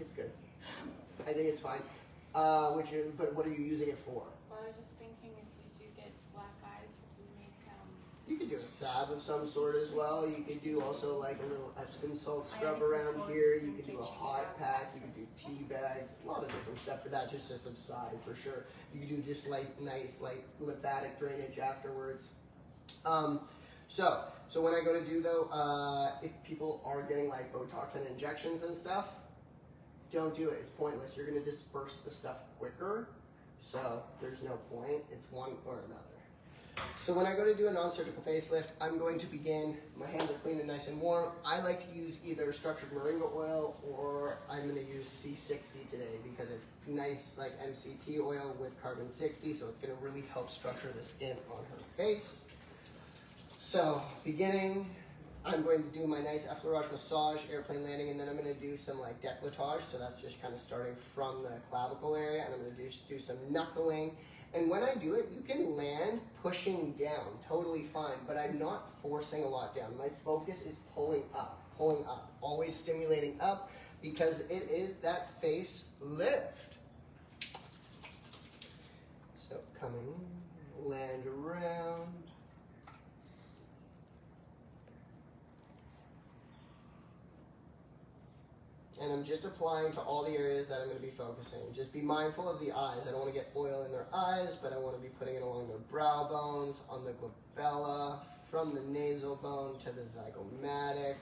It's good. I think it's fine. But what are you using it for? Well, I was just thinking if you do get black eyes, we make You could do a salve of some sort as well. You could do also like a little Epsom salt scrub around here. You could do a hot pack. You could do tea bags. A lot of different stuff for that, just to subside for sure. You could do just like nice like lymphatic drainage afterwards. So when I go to do though, if people are getting like Botox and injections and stuff, don't do it. It's pointless. You're going to disperse the stuff quicker. So there's no point. It's one or another. So when I go to do a non-surgical facelift, I'm going to begin, my hands are clean and nice and warm. I like to use either structured moringa oil or I'm going to use C60 today because it's nice like MCT oil with carbon 60, so it's going to really help structure the skin on her face. So beginning, I'm going to do my nice effleurage massage, airplane landing, and then I'm going to do some like décolletage. So that's just kind of starting from the clavicle area, and I'm going to do some knuckling. And when I do it, you can land pushing down, totally fine, but I'm not forcing a lot down. My focus is pulling up, always stimulating up because it is that face lift. So coming in, land around. And I'm just applying to all the areas that I'm going to be focusing. Just be mindful of the eyes. I don't want to get oil in their eyes, but I want to be putting it along their brow bones, on the glabella, from the nasal bone to the zygomatic.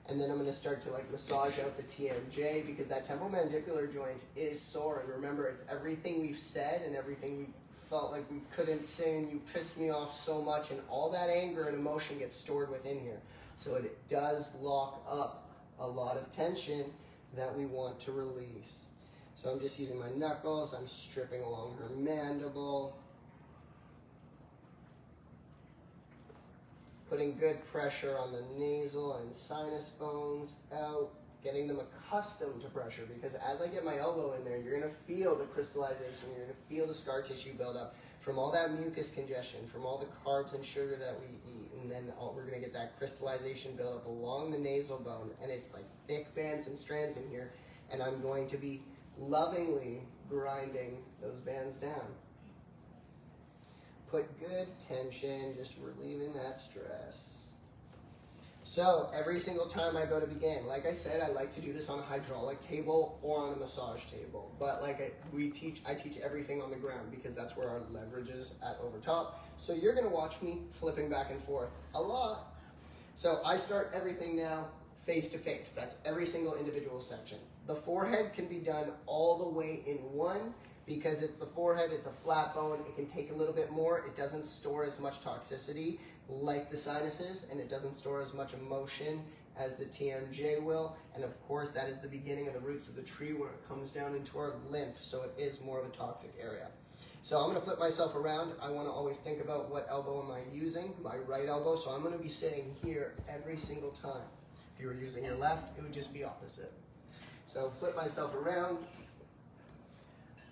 And then I'm going to start to like massage out the TMJ because that temporal mandibular joint is sore. And remember, it's everything we've said and everything we felt like we couldn't say, and you pissed me off so much, and all that anger and emotion gets stored within here. So it does lock up a lot of tension that we want to release. So I'm just using my knuckles, I'm stripping along her mandible, putting good pressure on the nasal and sinus bones out, getting them accustomed to pressure, because as I get my elbow in there, you're going to feel the crystallization, you're going to feel the scar tissue build up from all that mucus congestion, from all the carbs and sugar that we eat, and then we're going to get that crystallization build up along the nasal bone, and it's like thick bands and strands in here, and I'm going to be lovingly grinding those bands down. Put good tension, just relieving that stress. So every single time I go to begin, like I said, I like to do this on a hydraulic table or on a massage table. But like I teach everything on the ground because that's where our leverage is at over top. So you're gonna watch me flipping back and forth a lot. So I start everything now face to face. That's every single individual section. The forehead can be done all the way in one because it's the forehead, it's a flat bone, it can take a little bit more, it doesn't store as much toxicity like the sinuses, and it doesn't store as much emotion as the TMJ will, and of course that is the beginning of the roots of the tree where it comes down into our lymph, so it is more of a toxic area. So I'm going to flip myself around. I want to always think about what elbow am I using, my right elbow, so I'm going to be sitting here every single time. If you were using your left, it would just be opposite. So flip myself around.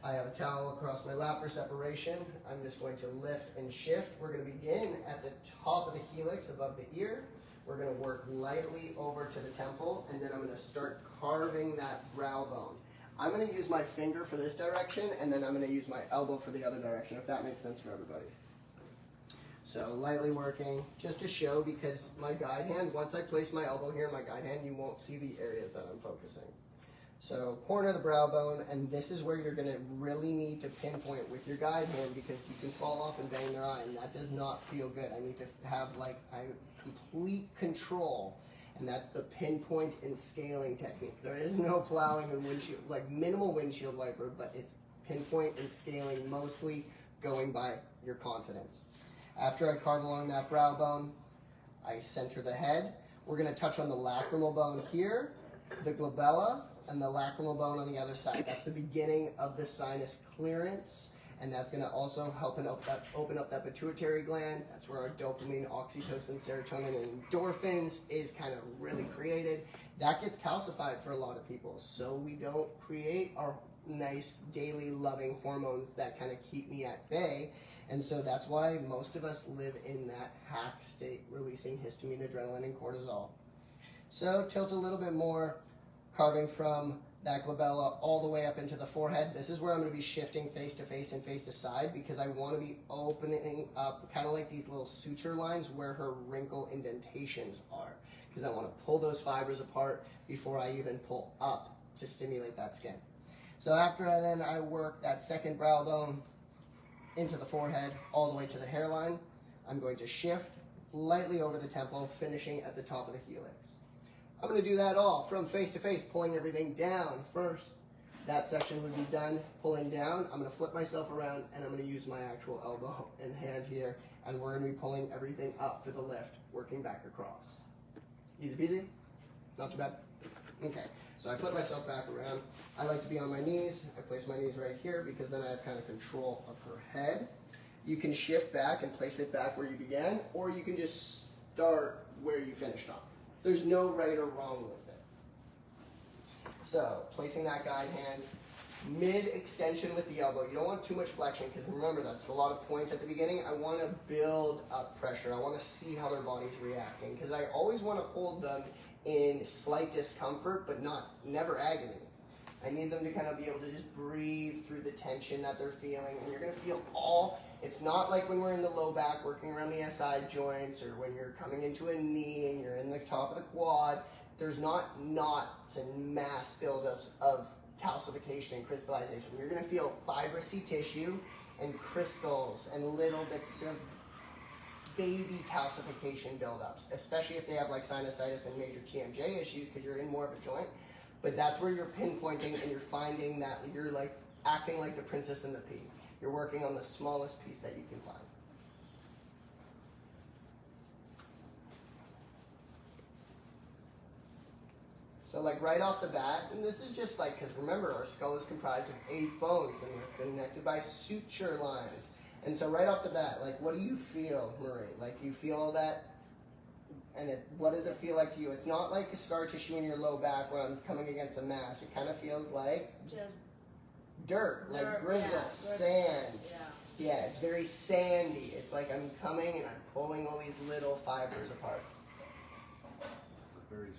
I have a towel across my lap for separation. I'm just going to lift and shift. We're going to begin at the top of the helix above the ear. We're going to work lightly over to the temple, and then I'm going to start carving that brow bone. I'm going to use my finger for this direction, and then I'm going to use my elbow for the other direction, if that makes sense for everybody. So lightly working, just to show, because my guide hand, once I place my elbow here in my guide hand, you won't see the areas that I'm focusing. So corner of the brow bone, and this is where you're going to really need to pinpoint with your guide hand because you can fall off and bang their eye, and that does not feel good. I need to have complete control, and that's the pinpoint and scaling technique. There is no plowing and windshield, like minimal windshield wiper, but it's pinpoint and scaling, mostly going by your confidence. After I carve along that brow bone, I center the head. We're going to touch on the lacrimal bone here, the glabella, and the lacrimal bone on the other side. That's the beginning of the sinus clearance, and that's going to also help open up that pituitary gland. That's where our dopamine, oxytocin, serotonin, and endorphins is kind of really created. That gets calcified for a lot of people, so we don't create our nice daily loving hormones that kind of keep me at bay, and so that's why most of us live in that hack state, releasing histamine, adrenaline, and cortisol. So tilt a little bit more, carving from that glabella all the way up into the forehead. This is where I'm going to be shifting face to face and face to side because I want to be opening up kind of like these little suture lines where her wrinkle indentations are, because I want to pull those fibers apart before I even pull up to stimulate that skin. So after I work that second brow bone into the forehead all the way to the hairline, I'm going to shift lightly over the temple, finishing at the top of the helix. I'm going to do that all from face to face, pulling everything down first. That section would be done pulling down. I'm going to flip myself around and I'm going to use my actual elbow and hand here, and we're going to be pulling everything up for the lift, working back across. Easy peasy? Not too bad? Okay, so I flip myself back around. I like to be on my knees. I place my knees right here because then I have kind of control of her head. You can shift back and place it back where you began, or you can just start where you finished off. There's no right or wrong with it. So, placing that guide hand, mid-extension with the elbow. You don't want too much flexion because remember, that's a lot of points at the beginning. I want to build up pressure. I want to see how their body's reacting because I always want to hold them in slight discomfort, but never agony. I need them to kind of be able to just breathe through the tension that they're feeling, and you're going to feel it's not like when we're in the low back working around the SI joints, or when you're coming into a knee and you're in the top of the quad. There's not knots and mass buildups of calcification and crystallization. You're going to feel fibrous tissue and crystals and little bits of baby calcification buildups, especially if they have like sinusitis and major TMJ issues because you're in more of a joint. But that's where you're pinpointing and you're finding that you're like acting like the princess and the pea. You're working on the smallest piece that you can find. So like right off the bat, and this is just like, because remember our skull is comprised of 8 bones and they're connected by suture lines. And so right off the bat, like what do you feel, Marie? Like do you feel all that? And what does it feel like to you? It's not like a scar tissue in your low back where I'm coming against a mass. It kind of feels like Just dirt, like grizzle, yeah, sand. Yeah. Yeah, it's very sandy. It's like I'm coming and I'm pulling all these little fibers apart. Very